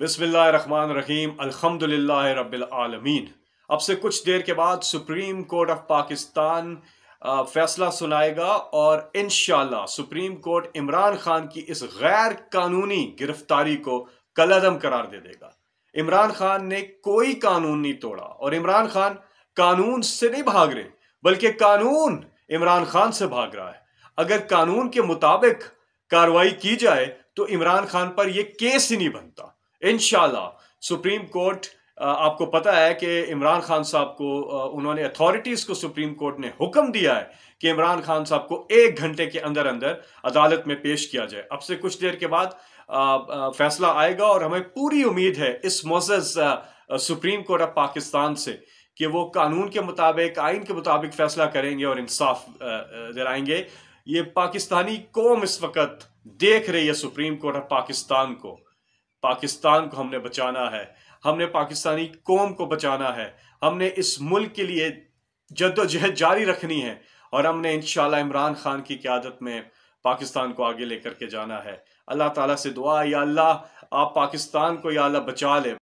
बिस्मिल्लाहिर्रहमानिर्रहीम अल्हम्दुलिल्लाहि रब्बिल आलमीन। अब से कुछ देर के बाद सुप्रीम कोर्ट ऑफ पाकिस्तान फैसला सुनाएगा और इंशाल्लाह सुप्रीम कोर्ट इमरान खान की इस गैर कानूनी गिरफ्तारी को कलअदम करार दे देगा। इमरान खान ने कोई कानून नहीं तोड़ा और इमरान खान कानून से नहीं भाग रहे, बल्कि कानून इमरान खान से भाग रहा है। अगर कानून के मुताबिक कार्रवाई की जाए तो इमरान खान पर यह केस ही नहीं बनता। इंशाल्लाह सुप्रीम कोर्ट, आपको पता है कि इमरान खान साहब को उन्होंने अथॉरिटीज़ को सुप्रीम कोर्ट ने हुक्म दिया है कि इमरान खान साहब को 1 घंटे के अंदर अंदर अदालत में पेश किया जाए। अब से कुछ देर के बाद फैसला आएगा और हमें पूरी उम्मीद है इस मुअज़्ज़ज़ सुप्रीम कोर्ट ऑफ पाकिस्तान से कि वो कानून के मुताबिक, आइन के मुताबिक फैसला करेंगे और इंसाफ दिलाएंगे। ये पाकिस्तानी कौम इस वक्त देख रही है सुप्रीम कोर्ट ऑफ पाकिस्तान को। पाकिस्तान को हमने बचाना है, हमने पाकिस्तानी कौम को बचाना है, हमने इस मुल्क के लिए जद्दोजहद जारी रखनी है और हमने इंशाल्लाह इमरान खान की क़यादत में पाकिस्तान को आगे लेकर के जाना है। अल्लाह ताला से दुआ, या अल्लाह आप पाकिस्तान को या अल्लाह बचा ले,